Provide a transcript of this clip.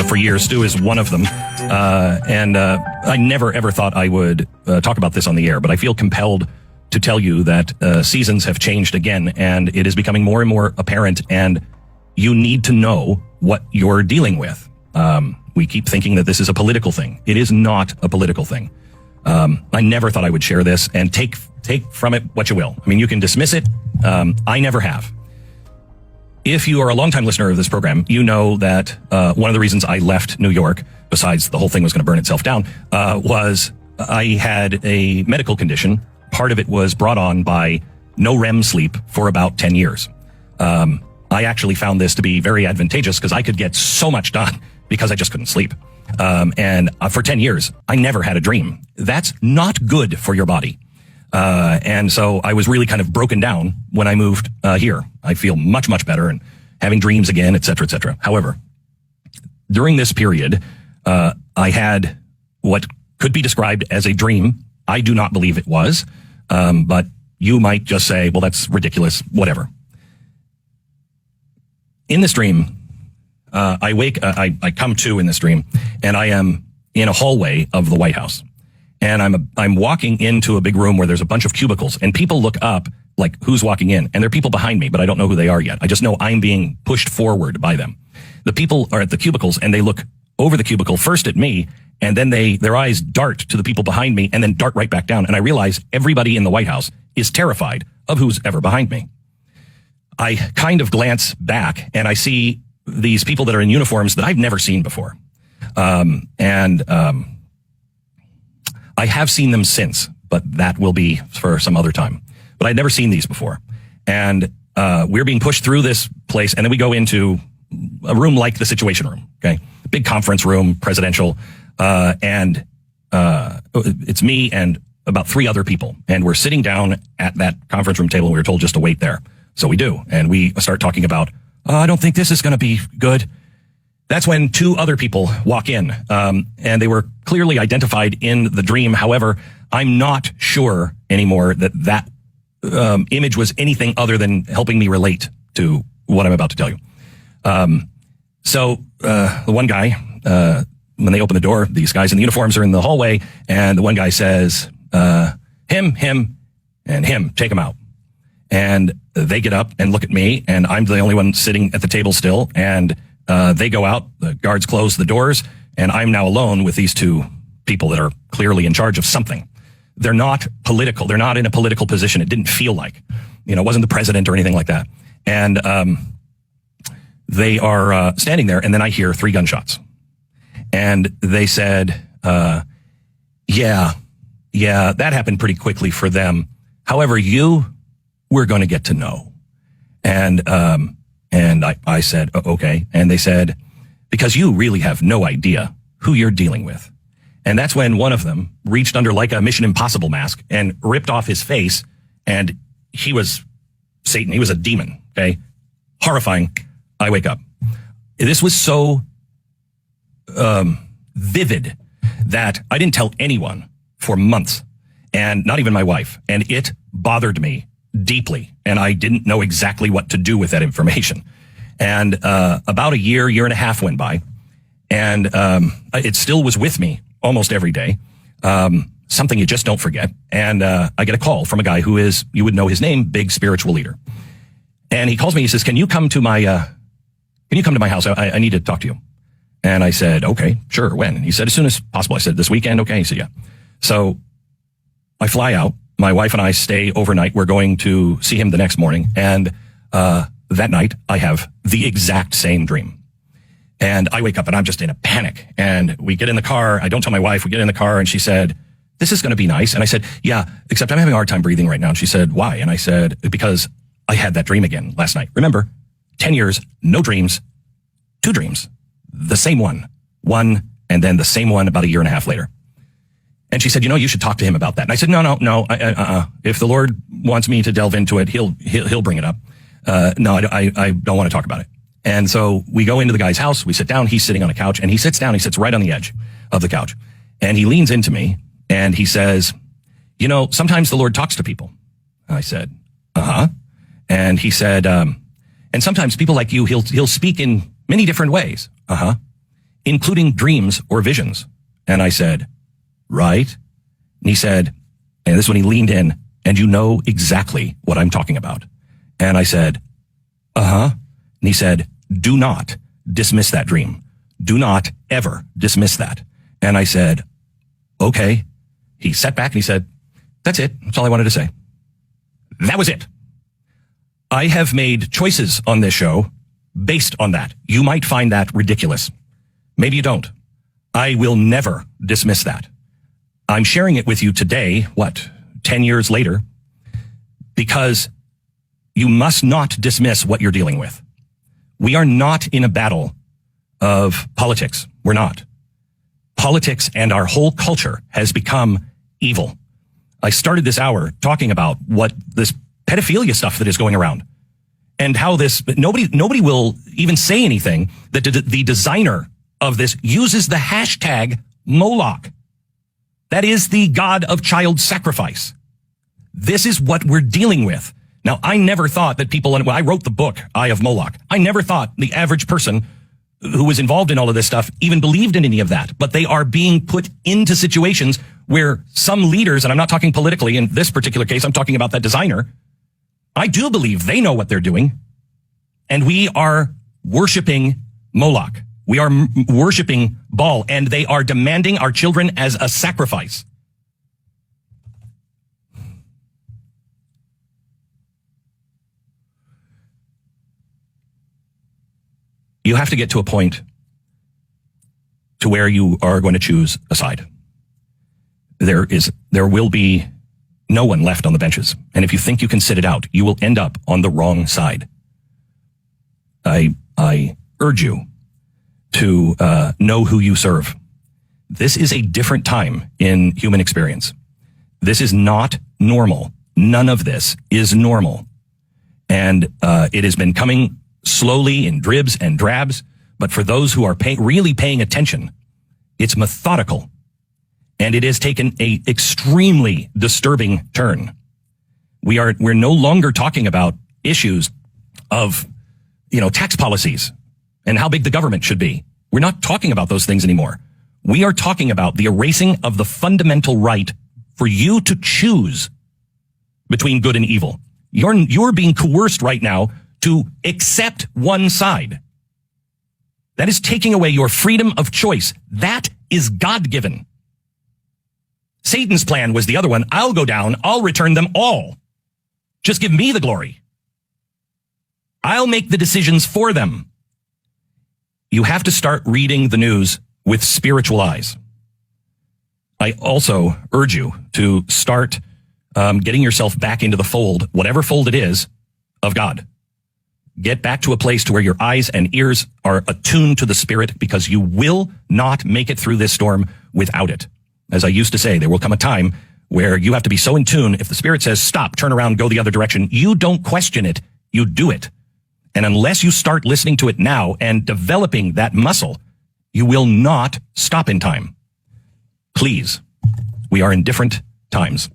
for years. Stu is one of them. And I never, ever thought I would talk about this on the air, but I feel compelled to tell you that seasons have changed again, and it is becoming more and more apparent, and you need to know what you're dealing with. We keep thinking that this is a political thing. It is not a political thing. I never thought I would share this, and take from it what you will. I mean, you can dismiss it. I never have. If you are a longtime listener of this program, you know that one of the reasons I left New York, besides the whole thing was going to burn itself down, was I had a medical condition. Part of it was brought on by no REM sleep for about 10 years. I actually found this to be very advantageous because I could get so much done because I just couldn't sleep. And for 10 years, I never had a dream. That's not good for your body. And so I was really kind of broken down when I moved here. I feel much, much better and having dreams again, et cetera, et cetera. However, during this period, I had what could be described as a dream. I do not believe it was, but you might just say, well, that's ridiculous, whatever. In this dream, I wake, I come to in this dream, and I am in a hallway of the White House. And I'm walking into a big room where there's a bunch of cubicles, and people look up like, who's walking in? And there are people behind me, but I don't know who they are yet. I just know I'm being pushed forward by them. The people are at the cubicles, and they look over the cubicle first at me, and then their eyes dart to the people behind me and then dart right back down. And I realize everybody in the White House is terrified of who's ever behind me. I kind of glance back, and I see these people that are in uniforms that I've never seen before. I have seen them since, but that will be for some other time. But I'd never seen these before. And we're being pushed through this place, and then we go into a room like the Situation Room, okay? Big conference room, presidential, and it's me and about 3 other people. And we're sitting down at that conference room table, and we were told just to wait there. So we do. And we start talking about, I don't think this is going to be good. That's when 2 other people walk in, and they were clearly identified in the dream. However, I'm not sure anymore that image was anything other than helping me relate to what I'm about to tell you. So the one guy, when they open the door, these guys in the uniforms are in the hallway, and the one guy says, him, and him, take him out. And they get up and look at me, and I'm the only one sitting at the table still, and they go out, the guards close the doors, and I'm now alone with these 2 people that are clearly in charge of something. They're not political. They're not in a political position. It didn't feel like, it wasn't the president or anything like that. And they are standing there, and then I hear 3 gunshots. And they said, yeah, that happened pretty quickly for them. However, we're going to get to know. And I said, okay. And they said, because you really have no idea who you're dealing with. And that's when one of them reached under like a Mission Impossible mask and ripped off his face. And he was Satan. He was a demon. Okay. Horrifying. I wake up. This was so vivid that I didn't tell anyone for months, and not even my wife. And it bothered me deeply, and I didn't know exactly what to do with that information. And about a year and a half went by, and it still was with me almost every day. Something you just don't forget. And I get a call from a guy who is, you would know his name, big spiritual leader. And he calls me. He says, "Can you come to my house? I need to talk to you." And I said, "Okay, sure. When?" And he said, "As soon as possible." I said, "This weekend?" "Okay." He said, "Yeah." So I fly out. My wife and I stay overnight. We're going to see him the next morning. And that night, I have the exact same dream. And I wake up and I'm just in a panic. And we get in the car. I don't tell my wife. We get in the car, and she said, "This is going to be nice." And I said, "Yeah, except I'm having a hard time breathing right now." And she said, "Why?" And I said, "Because I had that dream again last night." Remember, 10 years, no dreams, 2 dreams, the same one, and then the same one about a year and a half later. And she said, "You should talk to him about that." And I said, no. If the Lord wants me to delve into it, he'll bring it up. No, I don't want to talk about it. And so we go into the guy's house. We sit down. He's sitting on a couch, and he sits down. He sits right on the edge of the couch, and he leans into me, and he says, "Sometimes the Lord talks to people." I said, "Uh-huh." And he said, "And sometimes people like you, he'll speak in many different ways." "Uh-huh." including dreams or visions. And I said, right. And he said, and this is when he leaned in, and you know exactly what I'm talking about. And I said, uh-huh. And he said, do not dismiss that dream. Do not ever dismiss that. And I said, okay. He sat back and he said, that's it. That's all I wanted to say. That was it. I have made choices on this show based on that. You might find that ridiculous. Maybe you don't. I will never dismiss that. I'm sharing it with you today, 10 years later, because you must not dismiss what you're dealing with. We are not in a battle of politics. We're not. Politics and our whole culture has become evil. I started this hour talking about what this pedophilia stuff that is going around and how this, nobody will even say anything that the designer of this uses the hashtag Moloch. That is the god of child sacrifice. This is what we're dealing with. Now, I never thought that people, when I wrote the book, Eye of Moloch, I never thought the average person who was involved in all of this stuff even believed in any of that. But they are being put into situations where some leaders, and I'm not talking politically in this particular case, I'm talking about that designer. I do believe they know what they're doing. And we are worshiping Moloch. We are worshiping Baal, and they are demanding our children as a sacrifice. You have to get to a point to where you are going to choose a side. There will be no one left on the benches. And if you think you can sit it out, you will end up on the wrong side. I urge you to know who you serve. This is a different time in human experience. This is not normal. None of this is normal. And it has been coming slowly in dribs and drabs. But for those who are really paying attention, it's methodical. And it has taken a extremely disturbing turn. We're no longer talking about issues of, tax policies and how big the government should be. We're not talking about those things anymore. We are talking about the erasing of the fundamental right for you to choose between good and evil. You're being coerced right now to accept one side. That is taking away your freedom of choice. That is God-given. Satan's plan was the other one. I'll go down. I'll return them all. Just give me the glory. I'll make the decisions for them. You have to start reading the news with spiritual eyes. I also urge you to start getting yourself back into the fold, whatever fold it is, of God. Get back to a place to where your eyes and ears are attuned to the Spirit, because you will not make it through this storm without it. As I used to say, there will come a time where you have to be so in tune. If the Spirit says, stop, turn around, go the other direction, you don't question it. You do it. And unless you start listening to it now and developing that muscle, you will not stop in time. Please, we are in different times.